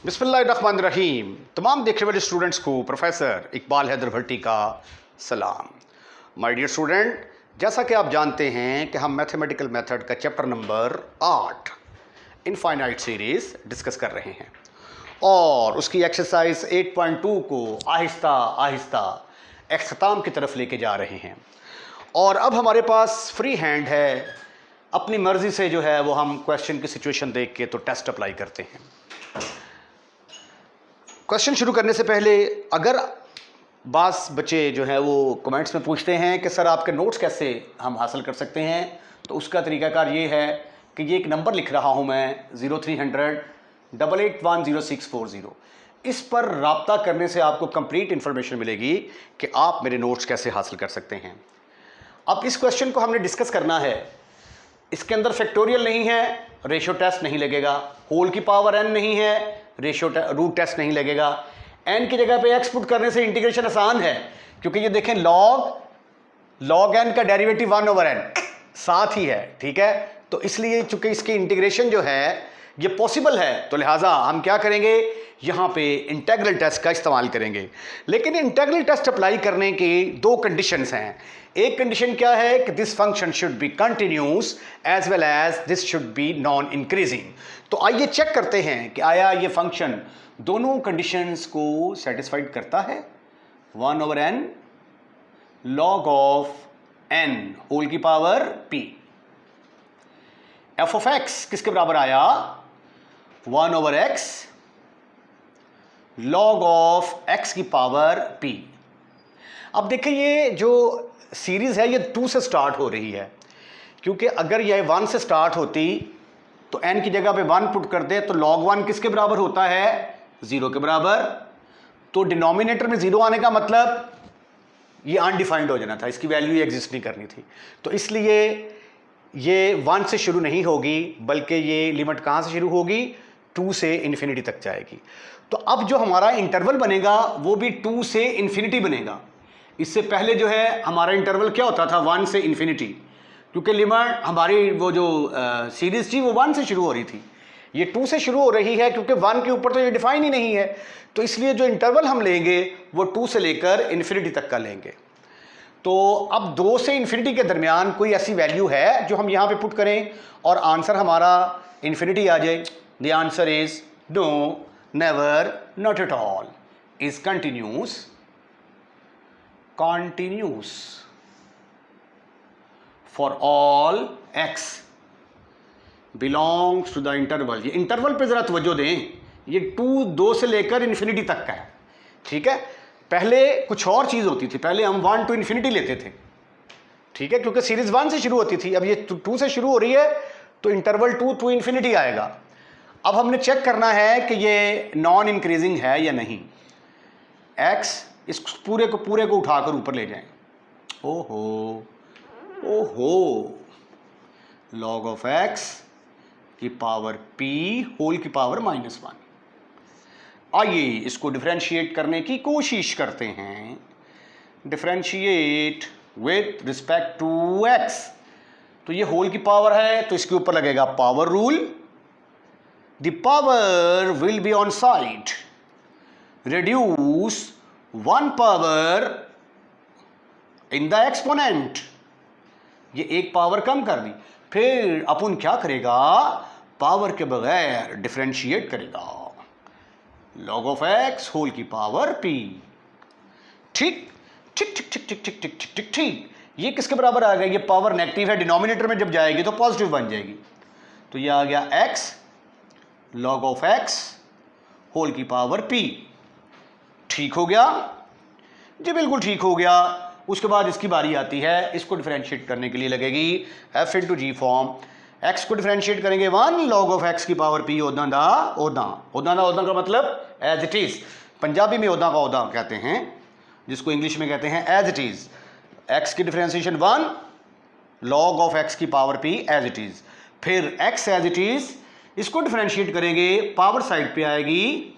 बिस्मिल्लाहिर्रहमानिर्रहीम। तमाम देखने वाले स्टूडेंट्स को प्रोफेसर इकबाल हैदर भट्टी का सलाम। माय डियर स्टूडेंट, जैसा कि आप जानते हैं कि हम मैथमेटिकल मेथड का chapter number 8 infinite series discuss कर रहे हैं और उसकी एक्सरसाइज 8.2 को आहिस्ता आहिस्ता अख्ताम की तरफ लेके जा रहे हैं। और अब हमारे पास फ्री हैंड है, अपनी मर्ज़ी से जो है वो हम क्वेश्चन की सिचुएशन देख के तो टेस्ट अप्लाई करते हैं। क्वेश्चन शुरू करने से पहले अगर बास बच्चे जो है वो कमेंट्स में पूछते हैं कि सर आपके नोट्स कैसे हम हासिल कर सकते हैं, तो उसका तरीकाकार ये है कि ये एक नंबर लिख रहा हूँ मैं 0300 8810 इस पर राब्ता करने से आपको कंप्लीट इन्फॉर्मेशन मिलेगी कि आप मेरे नोट्स कैसे हासिल कर सकते हैं। अब इस क्वेश्चन को हमने डिस्कस करना है। इसके अंदर फैक्टोरियल नहीं है, रेशियो टेस्ट नहीं लगेगा, होल की पावर n नहीं है, रेशियो रूट टेस्ट नहीं लगेगा। n की जगह पे x पुट करने से इंटीग्रेशन आसान है, क्योंकि ये देखें log n का डेरिवेटिव 1/n साथ ही है, ठीक है। तो इसलिए चूंकि इसकी इंटीग्रेशन जो है ये पॉसिबल है, तो लिहाजा हम क्या करेंगे, यहाँ पे इंटीग्रल टेस्ट का इस्तेमाल करेंगे। लेकिन इंटीग्रल टेस्ट अप्लाई करने की दो कंडीशंस हैं। एक कंडीशन क्या है कि this function should be continuous as well as this should be non increasing. तो आइए चेक करते हैं कि आया ये फंक्शन दोनों कंडीशंस को सेटिस्फाइड करता है। 1/n log of n whole की power p। f of x किसके बराबर आया, 1/x log ऑफ x की पावर p। अब देखिए ये जो सीरीज है ये 2 से स्टार्ट हो रही है, क्योंकि अगर ये 1 से स्टार्ट होती तो n की जगह पे 1 पुट कर दे तो log 1 किसके बराबर होता है, 0 के बराबर। तो डिनोमिनेटर में 0 आने का मतलब ये अनडिफाइंड हो जाना था, इसकी वैल्यू एग्जिस्ट नहीं करनी थी। तो इसलिए ये 1 से शुरू नहीं होगी, बल्कि ये लिमिट कहाँ से शुरू होगी, 2 से इन्फिनिटी तक जाएगी। तो अब जो हमारा इंटरवल बनेगा वो भी 2 से इन्फिनिटी बनेगा। इससे पहले जो है हमारा इंटरवल क्या होता था, 1 से इन्फिनिटी, क्योंकि लिमिट हमारी वो जो सीरीज थी वो 1 से शुरू हो रही थी। ये 2 से शुरू हो रही है क्योंकि 1 के ऊपर तो ये डिफाइन ही नहीं है। तो इसलिए जो इंटरवल हम लेंगे वो 2 से लेकर इन्फिनिटी तक का लेंगे। तो अब 2 से इन्फिनिटी के दरमियान कोई ऐसी वैल्यू है जो हम यहाँ पे पुट करें और आंसर हमारा इन्फिनिटी आ जाए। The answer is no, never, not at all, is continuous for all x belongs to the interval। ये इंटरवल पे जरा तवज्जो दें, ये 2 से लेकर इन्फिनिटी तक का है, ठीक है। पहले कुछ और चीज होती थी, पहले हम 1 to इन्फिनिटी लेते थे, ठीक है, क्योंकि सीरीज 1 से शुरू होती थी। अब ये 2 से शुरू हो रही है तो इंटरवल 2 to इन्फिनिटी आएगा। अब हमने चेक करना है कि ये नॉन इंक्रीजिंग है या नहीं। x इस पूरे को उठाकर ऊपर ले जाएं। ओहो log ऑफ x की पावर p होल की पावर -1। आइए इसको डिफरेंशिएट करने की कोशिश करते हैं। Differentiate with respect to x, तो ये होल की पावर है तो इसके ऊपर लगेगा power rule. The power will be on side, reduce 1 power in the exponent, ये एक पावर कम कर दी। फिर अपन क्या करेगा, पावर के बगैर डिफरेंशिएट करेगा, log ऑफ x होल की पावर p। ठीक ठीक ठीक ठीक ठीक ठीक ठीक ठीक ठीक। ये किसके बराबर आ गया, ये पावर नेगेटिव है, डिनोमिनेटर में जब जाएगी तो पॉजिटिव बन जाएगी। तो ये आ गया x log of x whole की पावर p। ठीक हो गया जी, बिल्कुल ठीक हो गया। उसके बाद इसकी बारी आती है, इसको डिफरेंशिएट करने के लिए लगेगी f इंटू जी फॉर्म। x को डिफरेंशिएट करेंगे 1 log ऑफ x की पावर p ओदा का मतलब एज इट इज, पंजाबी में ओदा का ओदा कहते हैं, जिसको इंग्लिश में कहते हैं एज इट इज। x की डिफरेंशिएशन 1 log ऑफ x की power p as it is. फिर x एज इट इज, इसको डिफरेंशिएट करेंगे, पावर साइड पे आएगी,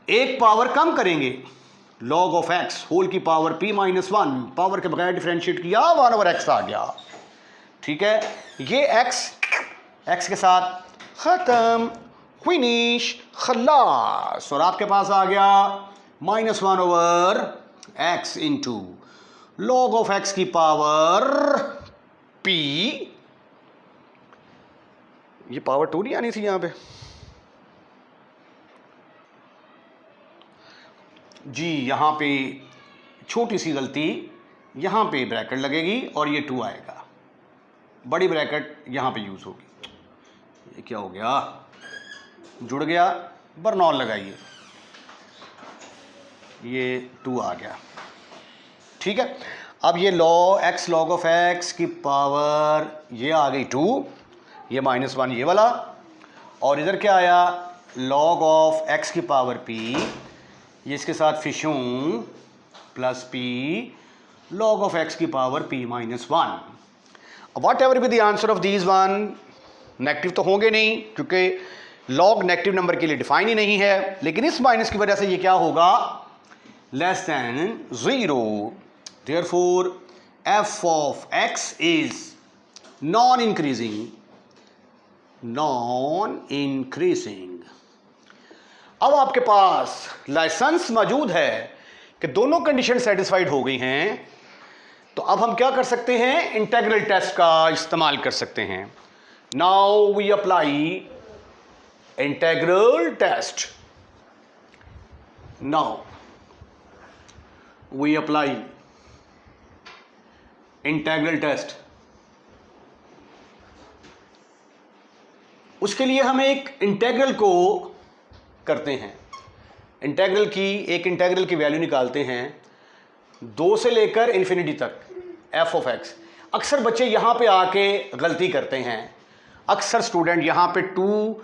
एक पावर कम करेंगे, log ऑफ x होल की पावर p -1, पावर के बगैर डिफरेंशिएट किया 1/x आ गया, ठीक है। ये x के साथ खत्म, फिनिश, खल्लास। और आपके पास आ गया -1/x into log of x की पावर p। ये पावर 2 नहीं आनी थी यहां पे जी, यहां पे छोटी सी गलती, यहां पे ब्रैकेट लगेगी और ये 2 आएगा, बड़ी ब्रैकेट यहां पे यूज होगी। ये क्या हो गया, जुड़ गया, बर्नौल लगाइए, ये 2 आ गया। ठीक है, अब ये x लॉग ऑफ x की पावर ये आ गई 2, ये -1 ये वाला, और इधर क्या आया log ऑफ x की पावर p, ये इसके साथ फिशूं plus p log of x की power p -1। Whatever be the answer of these one, negative तो होंगे नहीं क्योंकि log नेगेटिव नंबर के लिए डिफाइन ही नहीं है, लेकिन इस माइनस की वजह से ये क्या होगा, less than 0। Therefore, f of x is non-increasing. अब आपके पास लाइसेंस मौजूद है कि दोनों कंडीशन सेटिस्फाइड हो गई हैं, तो अब हम क्या कर सकते हैं, इंटीग्रल टेस्ट का इस्तेमाल कर सकते हैं। Now we apply integral test. Now we apply integral test. उसके लिए हम एक इंटीग्रल को करते हैं, एक इंटीग्रल की वैल्यू निकालते हैं 2 से लेकर इन्फिनिटी तक, f ऑफ x। अक्सर बच्चे यहां पे आके गलती करते हैं, अक्सर स्टूडेंट यहां पे 2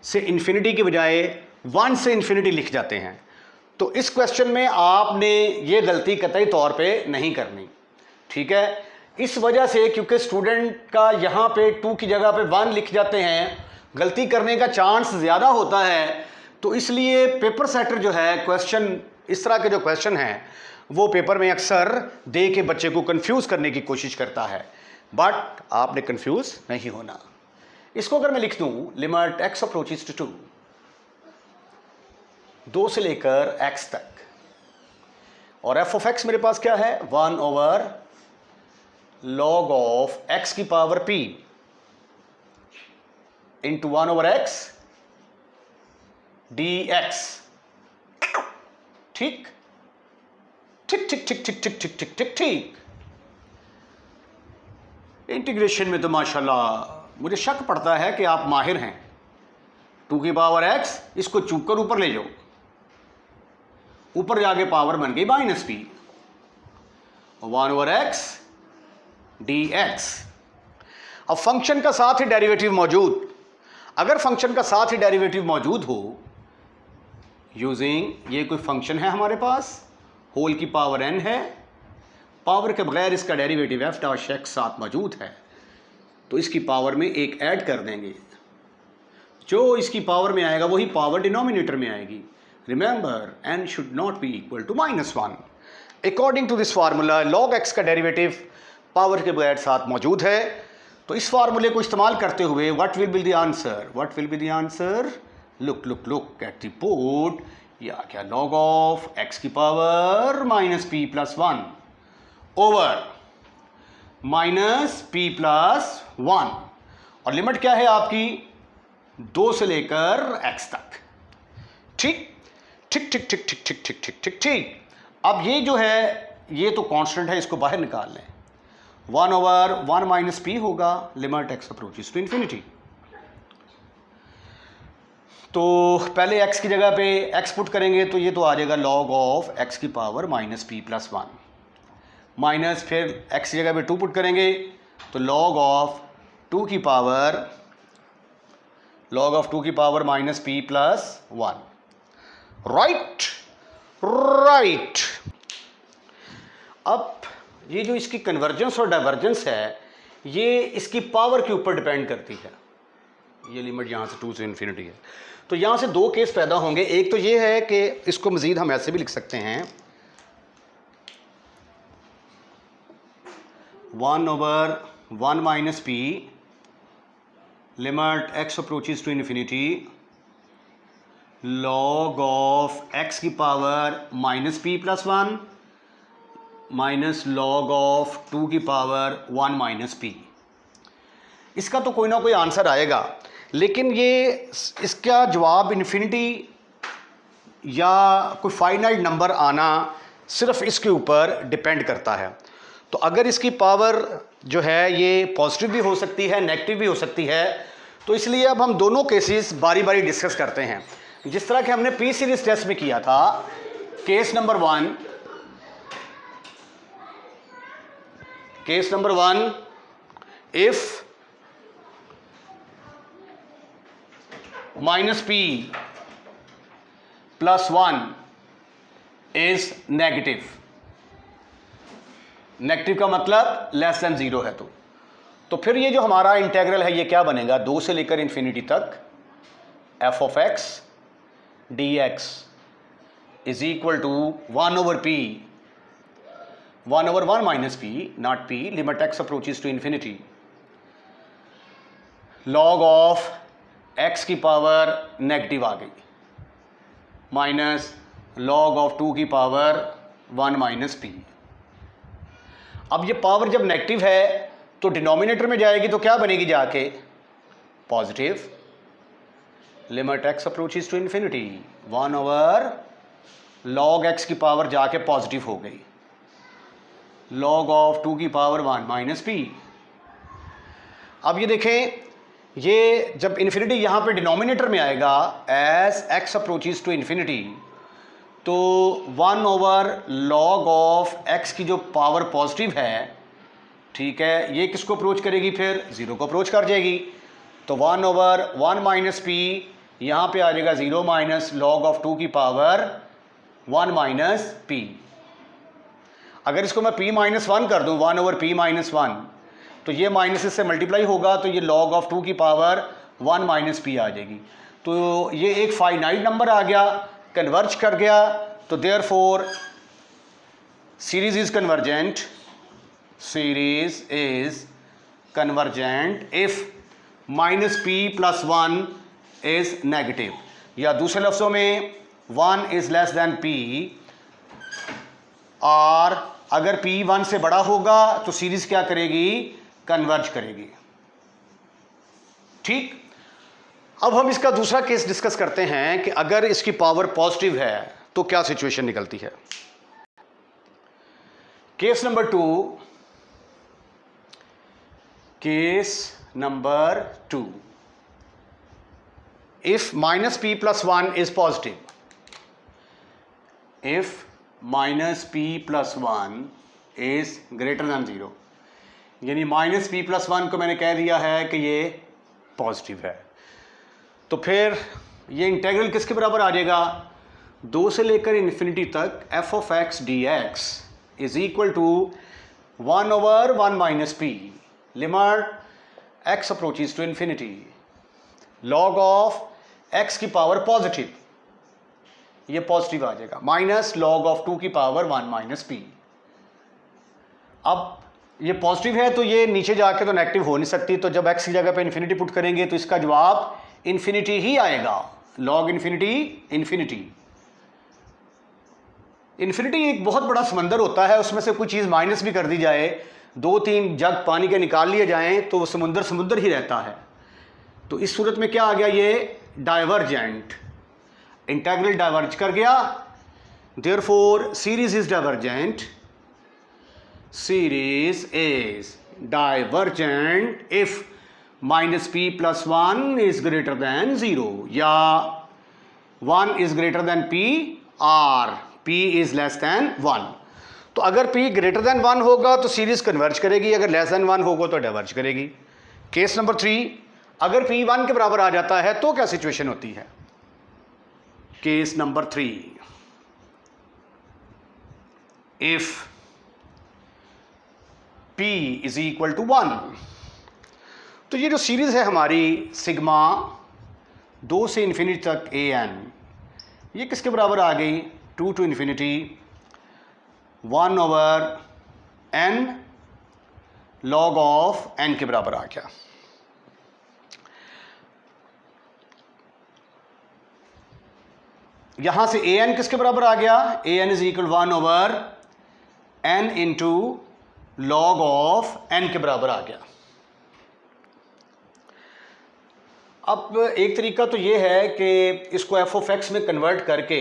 से इन्फिनिटी की बजाय 1 से इन्फिनिटी लिख जाते हैं। तो इस क्वेश्चन में आपने ये गलती कतई तौर पे नहीं करनी, ठीक है। इस वजह से क्योंकि स्टूडेंट का यहाँ पे 2 की जगह पे 1 लिख जाते हैं, गलती करने का चांस ज़्यादा होता है, तो इसलिए पेपर सेटर जो है क्वेश्चन, इस तरह के जो क्वेश्चन हैं वो पेपर में अक्सर दे के बच्चे को कंफ्यूज करने की कोशिश करता है, बट आपने कंफ्यूज नहीं होना। इसको अगर मैं लिख दूं लिमिट x अप्रोचेस टू 2 से लेकर x तक, और f ऑफ x मेरे पास क्या है, 1/log ऑफ x की power p into 1/x dx। ठीक ठीक ठीक ठीक ठीक ठीक ठीक ठीक ठीक ठीक। इंटीग्रेशन में तो माशाल्लाह मुझे शक पड़ता है कि आप माहिर हैं। 2 की पावर x, इसको चूक कर ऊपर ले जाओ, ऊपर जाके पावर बन गई -p 1/x dx। अब फंक्शन का साथ ही डेरिवेटिव मौजूद, अगर फंक्शन का साथ ही डेरिवेटिव मौजूद हो, यूजिंग ये कोई फंक्शन है हमारे पास, होल की पावर n है, पावर के बगैर इसका डेरिवेटिव f डैश x साथ मौजूद है, तो इसकी पावर में एक ऐड कर देंगे, जो इसकी पावर में आएगा वही पावर डिनोमिनेटर में आएगी। Remember n should not be equal to -1। According to this formula log x का डेरिवेटिव पावर के बगैर साथ मौजूद है, तो इस फार्मूले को इस्तेमाल करते हुए what will be the answer, what will be the answer, look look look at the board. या क्या, log ऑफ x की पावर -p + 1 ओवर -p+1, और लिमिट क्या है आपकी, 2 से लेकर x तक। ठीक ठीक ठीक ठीक ठीक ठीक ठीक ठीक ठीक ठीक। अब ये जो है ये तो कांस्टेंट है, इसको बाहर निकाल लें, 1/1 - p होगा, limit x approaches to infinity. तो पहले x की जगह पे x पुट करेंगे तो ये तो आ जाएगा log ऑफ x की पावर -p + 1, माइनस फिर x की जगह पे 2 पुट करेंगे तो log ऑफ 2 की पावर -p + 1। Right right. अब ये जो इसकी कन्वर्जेंस और डाइवर्जेंस है, ये इसकी पावर के ऊपर डिपेंड करती है। ये लिमिट यहाँ से 2 से इन्फिनिटी है, तो यहाँ से 2 केस पैदा होंगे। एक तो ये है कि इसको मज़ीद हम ऐसे भी लिख सकते हैं, 1/1 - p limit x approaches to infinity log of x की power minus P plus one minus log of 2 की पावर 1 माइनस पी। इसका तो कोई ना कोई आंसर आएगा, लेकिन ये इसका जवाब इन्फिनिटी या कोई फाइनाइट नंबर आना सिर्फ इसके ऊपर डिपेंड करता है। तो अगर इसकी पावर जो है ये पॉजिटिव भी हो सकती है, नेगेटिव भी हो सकती है, तो इसलिए अब हम दोनों केसेस बारी बारी डिस्कस करते हैं। जिस तरह के हमने पी सीरीज टेस्ट में किया था, case number one, if minus P plus one is negative. Negative का मतलब लेस देन जीरो है। तो फिर ये जो हमारा इंटेग्रल है ये क्या बनेगा, 2 से लेकर इन्फिनिटी तक F of X D X is equal to 1/p 1/1 minus P, not P, limit X approaches to infinity, log of X की पावर नेगेटिव आ गई माइनस लॉग ऑफ 2 की पावर 1 माइनस पी। अब ये पावर जब negative है तो denominator में जाएगी तो क्या बनेगी जाके, positive, limit X approaches to infinity 1/log x की पावर जाके पॉजिटिव हो गई, log ऑफ 2 की पावर 1 माइनस पी। अब ये देखें, ये जब इन्फिनिटी यहाँ पे डिनोमिनेटर में आएगा as x approaches to infinity, तो 1/log ऑफ x की जो पावर पॉजिटिव है, ठीक है, ये किसको अप्रोच करेगी, फिर ज़ीरो को अप्रोच कर जाएगी। तो 1/1 माइनस पी यहाँ पे आ जाएगा 0 माइनस log ऑफ 2 की पावर 1 माइनस पी। अगर इसको मैं p माइनस 1 कर दूँ 1/p माइनस 1, तो ये माइनस इससे मल्टीप्लाई होगा तो ये log ऑफ 2 की पावर 1 माइनस पी आ जाएगी। तो ये एक फाइनाइट नंबर आ गया, कन्वर्ज कर गया, तो therefore series is convergent if minus P plus 1 is negative, या दूसरे लफ्ज़ों में 1 इज लेस देन पी, और अगर p 1 से बड़ा होगा तो सीरीज क्या करेगी, कन्वर्ज करेगी। ठीक, अब हम इसका दूसरा केस डिस्कस करते हैं कि अगर इसकी पावर पॉजिटिव है तो क्या सिचुएशन निकलती है। Case number 2, if minus P plus 1 is positive, if minus P plus 1 is greater than 0, यानी माइनस पी प्लस 1 को मैंने कह दिया है कि ये पॉजिटिव है, तो फिर ये इंटेग्रल किसके बराबर आ जाएगा, 2 से लेकर इन्फिनिटी तक F of X D X is equal to 1/1 minus P, limit X approaches to infinity, log of X की पावर पॉजिटिव, ये पॉजिटिव आ जाएगा, माइनस लॉग ऑफ 2 की पावर 1 माइनस पी। अब ये पॉजिटिव है तो ये नीचे जाके तो नेगेटिव हो नहीं सकती, तो जब x की जगह पे इन्फिनिटी पुट करेंगे तो इसका जवाब इन्फिनिटी ही आएगा, लॉग इन्फिनिटी इन्फिनिटी। इन्फिनिटी एक बहुत बड़ा समंदर होता है, उसमें से कोई चीज़ माइनस भी कर दी जाए, 2-3 जग पानी के निकाल लिए जाएं तो वो समुंदर ही रहता है। तो इस सूरत में क्या आ गया, ये डाइवर्जेंट, इंटेग्रल डाइवर्ज कर गया, therefore series is divergent, series is divergent if minus p plus 1 is greater than 0, या 1 is greater than p और p is less than 1। तो अगर p greater than 1 होगा तो सीरीज कन्वर्ज करेगी, अगर less than 1 होगा तो डाइवर्ज करेगी। केस नंबर 3, अगर p 1 के बराबर आ जाता है तो क्या सिचुएशन होती है। Case number 3, if p is equal to 1, तो ये जो सीरीज है हमारी सिग्मा 2 से इन्फिनिटी तक ए एन, ये किसके बराबर आ गई, 2 to infinity 1/n log of n के बराबर आ गया। यहां से ए एन किसके बराबर आ गया, A N is equal 1/n into log of N के बराबर आ गया। अब एक तरीका तो ये है कि इसको एफ ऑफ एक्स में कन्वर्ट करके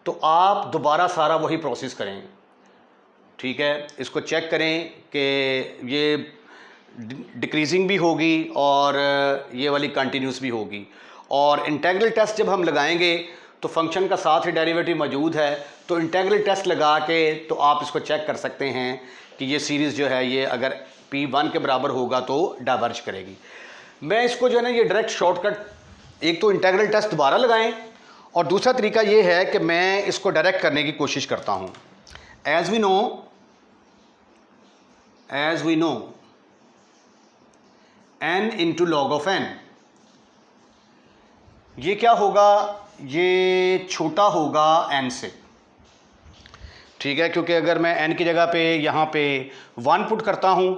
तो आप दोबारा सारा वही प्रोसेस करें, ठीक है। इसको चेक करें कि ये डिक्रीजिंग भी होगी और ये वाली कंटिन्यूस भी होगी, और इंटीग्रल टेस्ट जब हम लगाएंगे तो फंक्शन का साथ ही डेरिवेटिव मौजूद है, तो इंटीग्रल टेस्ट लगा के तो आप इसको चेक कर सकते हैं कि ये सीरीज़ जो है ये अगर P1 के बराबर होगा तो डाइवर्ज करेगी। मैं इसको जो है ना ये डायरेक्ट शॉर्टकट, एक तो इंटीग्रल टेस्ट दोबारा लगाएं और दूसरा तरीका ये है कि मैं इसको डायरेक्ट करने की कोशिश करता हूँ। As we know n into log of n, ये क्या होगा, ये छोटा होगा n से, ठीक है। क्योंकि अगर मैं n की जगह पे यहाँ पे 1 पुट करता हूँ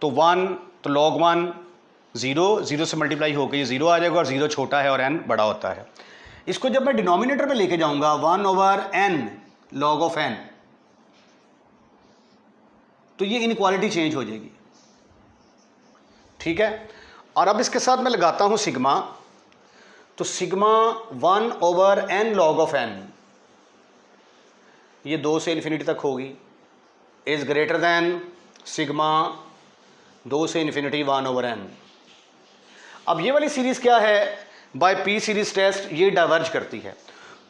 तो 1 तो log 1 0 से मल्टीप्लाई होकर ये 0 आ जाएगा और 0 छोटा है और n बड़ा होता है। इसको जब मैं डिनोमिनेटर में लेके जाऊंगा 1/n log ऑफ n, तो ये इनइक्वालिटी चेंज हो जाएगी, ठीक है। और अब इसके साथ मैं लगाता हूं सिग्मा, तो sigma 1/n log of n, ये 2 से इन्फिनिटी तक होगी, इज ग्रेटर दैन सिग्मा 2 से इन्फिनिटी 1/n। अब ये वाली सीरीज क्या है, बाय पी सीरीज टेस्ट ये डाइवर्ज करती है।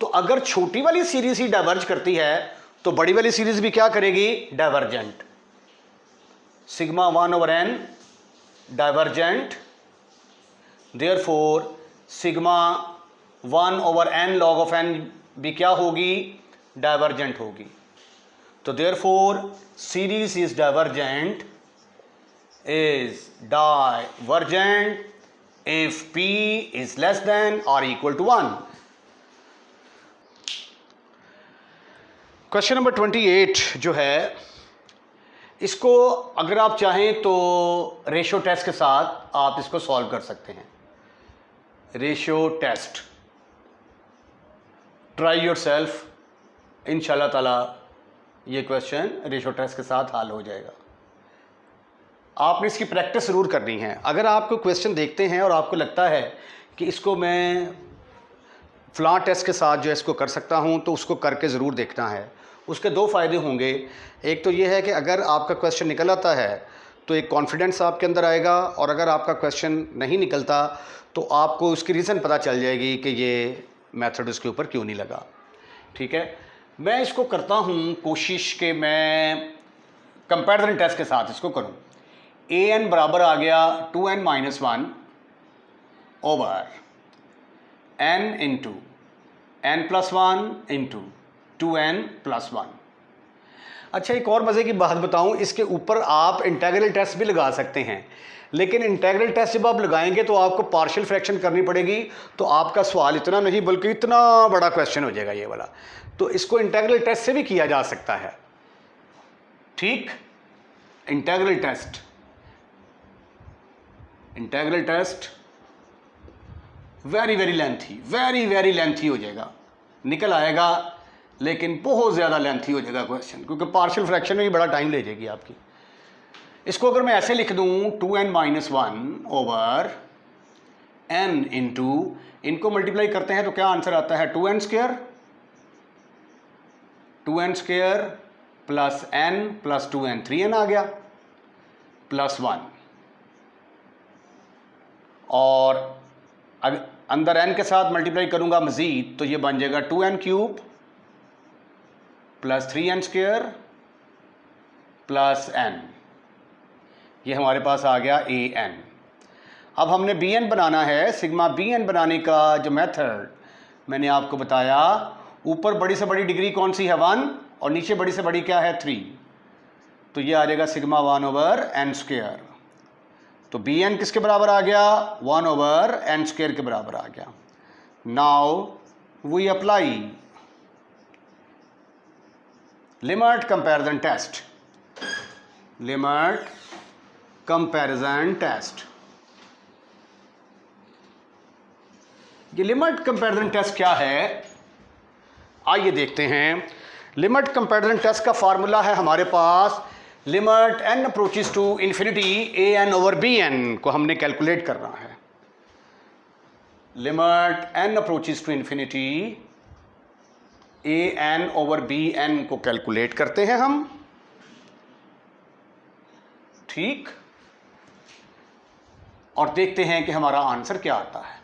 तो अगर छोटी वाली सीरीज ही डाइवर्ज करती है तो बड़ी वाली सीरीज भी क्या करेगी, divergent. Sigma 1/n divergent, therefore sigma 1/n log of n भी क्या होगी, डाइवर्जेंट होगी। तो therefore series is divergent if p is less than or equal to 1। Question number 28 जो है, इसको अगर आप चाहें तो रेशियो टेस्ट के साथ आप इसको सॉल्व कर सकते हैं। रेशियो टेस्ट, ट्राई योरसेल्फ, इंशाल्लाह ताला ये क्वेश्चन रेशियो टेस्ट के साथ हल हो जाएगा। आपने इसकी प्रैक्टिस ज़रूर करनी है। अगर आपको क्वेश्चन देखते हैं और आपको लगता है कि इसको मैं फ़लाँ टेस्ट के साथ जो है इसको कर सकता हूँ, तो उसको करके ज़रूर देखना है। उसके 2 फ़ायदे होंगे। एक तो ये है कि अगर आपका क्वेश्चन निकल आता है तो एक कॉन्फिडेंस आपके अंदर आएगा, और अगर आपका क्वेश्चन नहीं निकलता तो आपको उसकी रीज़न पता चल जाएगी कि ये मेथड उसके ऊपर क्यों नहीं लगा, ठीक है। मैं इसको करता हूँ कोशिश कि मैं कंपैरिजन टेस्ट के साथ इसको करूँ। an बराबर आ गया 2n - 1 over n into n+1 into 2n + 1। अच्छा, एक और मज़े की बात बताऊं, इसके ऊपर आप इंटीग्रल टेस्ट भी लगा सकते हैं, लेकिन इंटीग्रल टेस्ट जब आप लगाएंगे तो आपको पार्शियल फ्रैक्शन करनी पड़ेगी, तो आपका सवाल इतना नहीं बल्कि इतना बड़ा क्वेश्चन हो जाएगा ये वाला। तो इसको इंटीग्रल टेस्ट से भी किया जा सकता है, ठीक। इंटीग्रल टेस्ट वेरी लेंथी हो जाएगा, निकल आएगा लेकिन बहुत ज़्यादा लेंथी हो जाएगा क्वेश्चन, क्योंकि पार्शियल फ्रैक्शन में भी बड़ा टाइम ले जाएगी आपकी। इसको अगर मैं ऐसे लिख दूं 2n - 1 ओवर n इंटू, इनको मल्टीप्लाई करते हैं तो क्या आंसर आता है, 2n square plus n plus 2n, 3n आ गया प्लस 1, और अगर अंदर n के साथ मल्टीप्लाई करूंगा मज़ीद तो ये बन जाएगा 2n³ plus 3n square plus n, ये हमारे पास आ गया an। अब हमने bn बनाना है। सिग्मा bn बनाने का जो मेथड मैंने आपको बताया, ऊपर बड़ी से बड़ी डिग्री कौन सी है, 1, और नीचे बड़ी से बड़ी क्या है, 3, तो ये आ जाएगा सिग्मा 1/n स्क्वायर। तो bn किसके बराबर आ गया, 1/n स्क्वायर के बराबर आ गया। Now we apply limit comparison test. ये लिमिट कंपैरिजन टेस्ट क्या है, आइए देखते हैं। लिमिट कंपैरिजन टेस्ट का फार्मूला है हमारे पास, limit n approaches to infinity A N over B N को हमने कैलकुलेट करना है। Limit n approaches to infinity A N over B N को कैलकुलेट करते हैं हम, ठीक, और देखते हैं कि हमारा आंसर क्या आता है।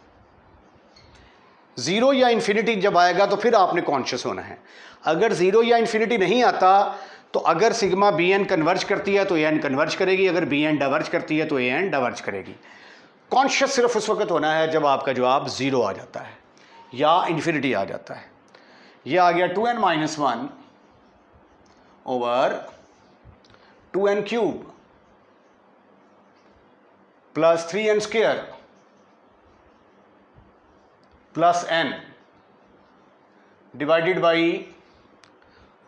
ज़ीरो या इन्फिनिटी जब आएगा तो फिर आपने कॉन्शियस होना है। अगर ज़ीरो या इन्फिनिटी नहीं आता तो अगर सिग्मा बी एन कन्वर्ज करती है तो ए एन कन्वर्ज करेगी, अगर बी एन डाइवर्ज करती है तो ए एन डाइवर्ज करेगी। कॉन्शियस सिर्फ उस वक्त होना है जब आपका जवाब ज़ीरो आ जाता है या इन्फिनिटी आ जाता है। ये आ गया 2n minus 1 over 2n cube plus 3n square plus n divided by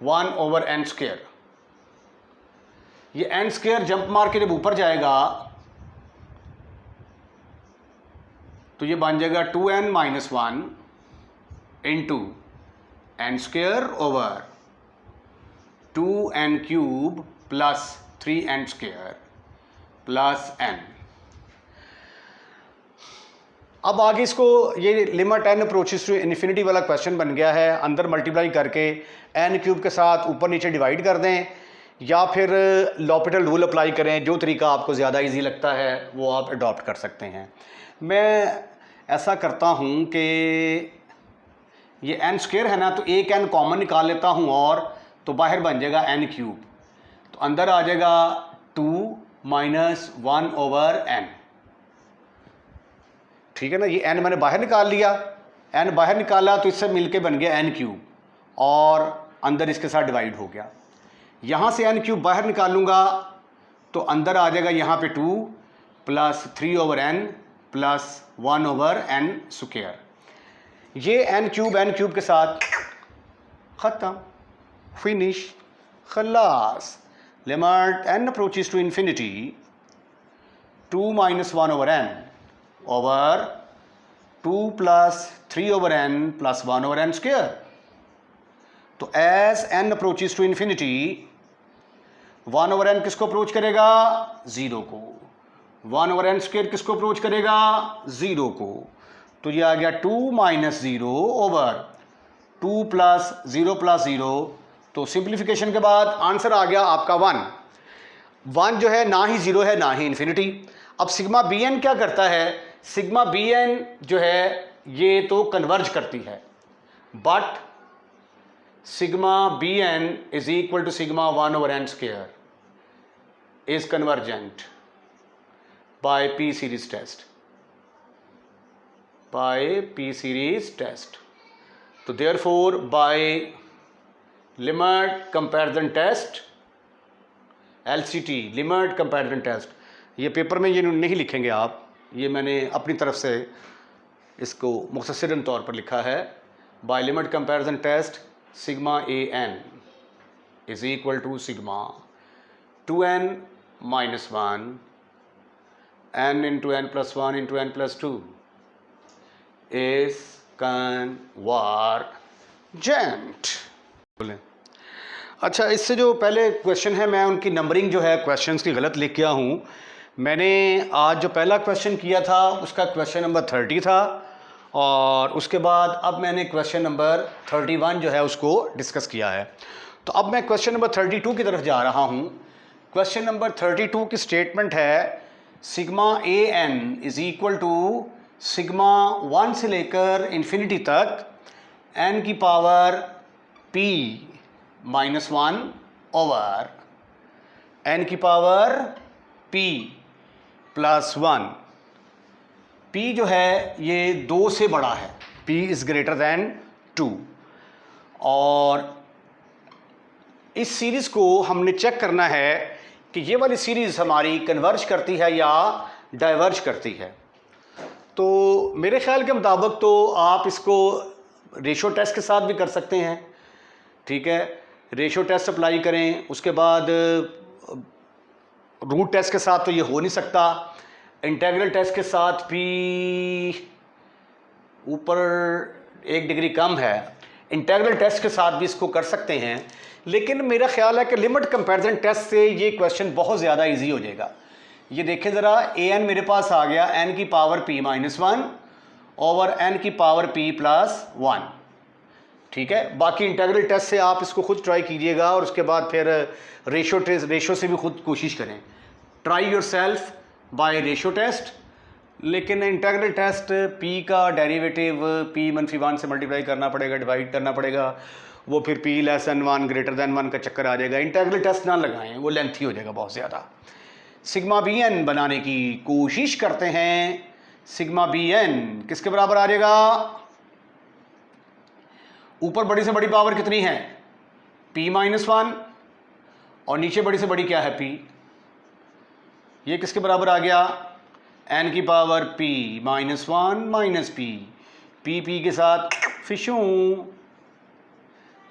1 over n square. ये n स्क्वायर जंप मार के जब ऊपर जाएगा तो ये बन जाएगा 2n minus 1 into n square over 2n cube plus 3n square plus n। अब आगे इसको ये limit n approaches to infinity वाला क्वेश्चन बन गया है। अंदर मल्टीप्लाई करके n क्यूब के साथ ऊपर नीचे डिवाइड कर दें या फिर लॉपिटल रूल अप्लाई करें, जो तरीका आपको ज़्यादा इजी लगता है वो आप अडॉप्ट कर सकते हैं। मैं ऐसा करता हूँ कि ये n स्क्वायर है ना, तो एक n कॉमन निकाल लेता हूँ और तो बाहर बन जाएगा n क्यूब, तो अंदर आ जाएगा 2 माइनस 1 ओवर n, ठीक है ना। ये n मैंने बाहर निकाल लिया, n बाहर निकाला तो इससे मिलके बन गया n क्यूब और अंदर इसके साथ डिवाइड हो गया। यहाँ से n क्यूब बाहर निकालूंगा तो अंदर आ जाएगा यहाँ पे 2 plus 3 over n plus 1 over n square. ये n क्यूब के साथ ख़त्म, फिनिश, खलास। Limit n approaches to infinity 2 minus 1 over n over 2 plus 3 over n plus 1 over n square. तो as n approaches to infinity 1 over n किसको approach करेगा? Zero को। 1 over n square किसको approach करेगा? ज़ीरो को। तो ये आ गया 2 माइनस 0 ओवर 2 प्लस 0, तो सिंप्लीफिकेशन के बाद आंसर आ गया आपका 1 जो है ना ही ज़ीरो है ना ही इन्फिनिटी। अब सिग्मा बी एन क्या करता है? सिग्मा बी एन जो है ये तो कन्वर्ज करती है, but sigma B N is equal to sigma 1 over n square is convergent by P series test, by P series test. तो therefore by limit comparison test, LCT, limit comparison test, ये paper में ये नहीं लिखेंगे आप, ये मैंने अपनी तरफ से इसको मुख्तसरन तौर पर लिखा है। By limit comparison test sigma A N is equal to sigma 2n minus 1 n into n plus 1 into n plus 2 is convergent. बोलें अच्छा, इससे जो पहले क्वेश्चन है मैं उनकी नंबरिंग जो है क्वेश्चंस की गलत लिख किया हूँ। मैंने आज जो पहला क्वेश्चन किया था उसका क्वेश्चन नंबर 30 था और उसके बाद अब मैंने क्वेश्चन नंबर 31 जो है उसको डिस्कस किया है। तो अब मैं क्वेश्चन नंबर 32 की तरफ जा रहा हूँ। क्वेश्चन नंबर 32 की स्टेटमेंट है sigma A N is equal to sigma 1 से लेकर इन्फिनिटी तक n की power p minus 1 over n की पावर p प्लस 1। p जो है ये 2 से बड़ा है, p इज़ ग्रेटर दैन 2। और इस सीरीज़ को हमने चेक करना है कि ये वाली सीरीज़ हमारी कन्वर्ज करती है या डाइवर्ज करती है। तो मेरे ख्याल के मुताबिक तो आप इसको रेशो टेस्ट के साथ भी कर सकते हैं, ठीक है। रेशो टेस्ट अप्लाई करें, उसके बाद रूट टेस्ट के साथ तो ये हो नहीं सकता, इंटीग्रल टेस्ट के साथ भी ऊपर 1 डिग्री कम है। इंटीग्रल टेस्ट के साथ भी इसको कर सकते हैं, लेकिन मेरा ख्याल है कि लिमिट कंपैरिजन टेस्ट से ये क्वेश्चन बहुत ज़्यादा इजी हो जाएगा। ये देखें ज़रा, ए एन मेरे पास आ गया एन की power P minus 1 over N की पावर पी प्लस 1, ठीक है। बाकी इंटीग्रल टेस्ट से आप इसको खुद ट्राई कीजिएगा और उसके बाद फिर रेशो से भी खुद कोशिश करें। Try yourself by ratio test. लेकिन इंटीग्रल टेस्ट p का डेरिवेटिव p-1 से मल्टीप्लाई करना पड़ेगा, डिवाइड करना पड़ेगा, वो फिर p less than 1 greater than 1 का चक्कर आ जाएगा। इंटीग्रल टेस्ट ना लगाएं, वो लेंथी हो जाएगा बहुत ज़्यादा। सिग्मा बी एन बनाने की कोशिश करते हैं। सिग्मा बी एन किसके बराबर आ जाएगा? ऊपर बड़ी से बड़ी पावर कितनी है? p-1 और नीचे बड़ी से बड़ी क्या है? p। ये किसके बराबर आ गया? n की power p-1 minus p, p के साथ फिशूं,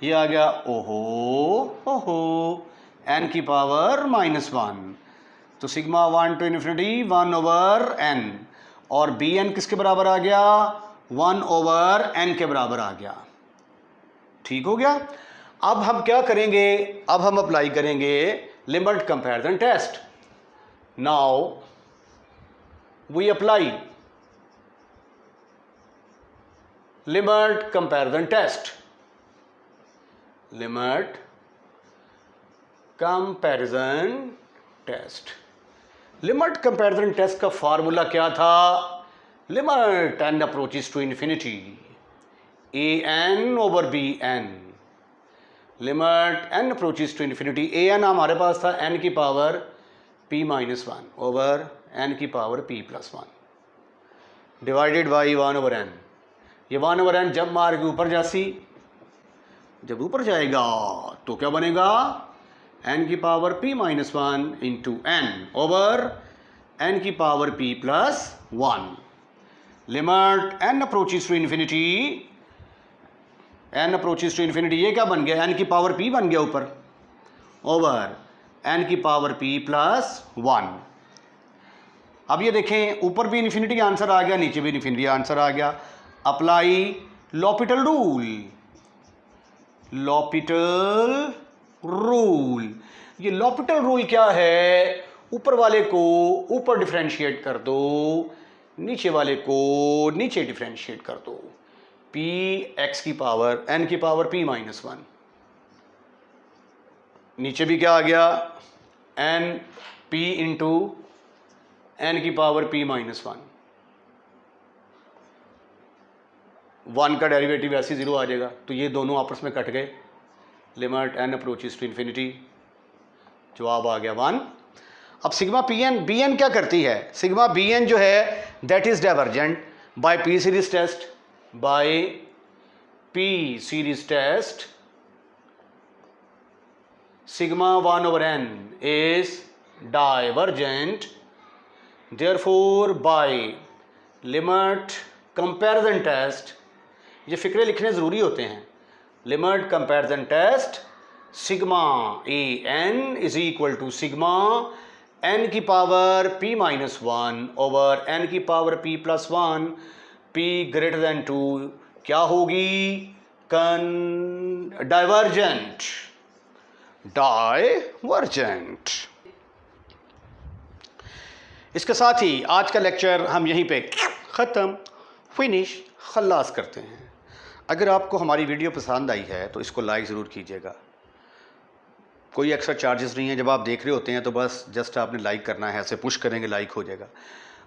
ये आ गया ओहो n की पावर -1। तो sigma 1 to infinity 1 over n, और बी एन किसके बराबर आ गया? 1 ओवर n के बराबर आ गया। ठीक हो गया। अब हम क्या करेंगे? अब हम अप्लाई करेंगे limit comparison test. Now we apply limit comparison test. Limit comparison test. Limit comparison test का फार्मूला क्या था? Limit n approaches to infinity a n over b n। Limit n approaches to infinity a n हमारे पास था n की power p-1 over n की power p+1 divided by 1 over n। ये 1 over n जब मार के ऊपर जासी, जब ऊपर जाएगा तो क्या बनेगा? n की power p-1 into n over n की power p+1। Limit n approaches to infinity, n approaches to infinity, ये क्या बन गया? n की पावर p बन गया ऊपर, ओवर n की पावर p+1। अब ये देखें, ऊपर भी इन्फिनिटी आंसर आ गया, नीचे भी इन्फिनिटी आंसर आ गया। Apply L'Hôpital rule. L'Hôpital rule, ये लॉपिटल रूल क्या है? ऊपर वाले को ऊपर डिफरेंशिएट कर दो, नीचे वाले को नीचे डिफरेंशिएट कर दो। p x की पावर n की पावर p-1, नीचे भी क्या आ गया? n p इंटू n की पावर p-1। 1 का डेरिवेटिव ऐसे 0 आ जाएगा, तो ये दोनों आपस में कट गए। Limit n approaches to infinity, जवाब आ गया 1। अब सिग्मा बी एन क्या करती है? सिग्मा बी एन जो है that is divergent by P series test, by P series test. Sigma 1 over n is divergent, therefore by limit comparison test. ये फिक्रे लिखने ज़रूरी होते हैं। Limit comparison test, sigma A N is equal to sigma n की power p-1 over n की power p+1, p greater than 2 क्या होगी? डाइवर्जेंट। डाइवर्जेंट। इसके साथ ही आज का लेक्चर हम यहीं पे ख़त्म, फिनिश, खल्लास करते हैं। अगर आपको हमारी वीडियो पसंद आई है तो इसको लाइक ज़रूर कीजिएगा। कोई एक्स्ट्रा चार्जेस नहीं है, जब आप देख रहे होते हैं तो बस जस्ट आपने लाइक करना है, ऐसे पुश करेंगे लाइक हो जाएगा।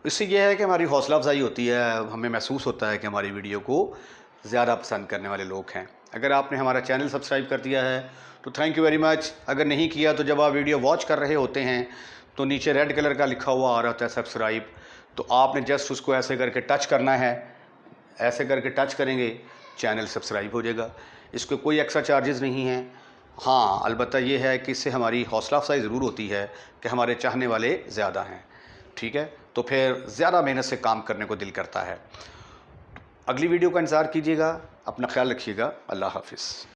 इससे यह है कि हमारी हौसला अफजाई होती है, हमें महसूस होता है कि हमारी वीडियो को ज़्यादा पसंद करने वाले लोग हैं। अगर आपने हमारा चैनल सब्सक्राइब कर दिया है तो थैंक यू वेरी मच। अगर नहीं किया तो जब आप वीडियो वॉच कर रहे होते हैं तो नीचे रेड कलर का लिखा हुआ आ रहा होता है सब्सक्राइब, तो आपने जस्ट उसको ऐसे करके टच करना है। ऐसे करके टच करेंगे, चैनल सब्सक्राइब हो जाएगा। इसको कोई एक्स्ट्रा चार्जेस नहीं हैं। हाँ, अलबत्ता ये है कि इससे हमारी हौसला अफजाई ज़रूर होती है कि हमारे चाहने वाले ज़्यादा हैं। ठीक है, तो फिर ज़्यादा मेहनत से काम करने को दिल करता है। अगली वीडियो का इंतज़ार कीजिएगा। अपना ख्याल रखिएगा। अल्लाह हाफिज़।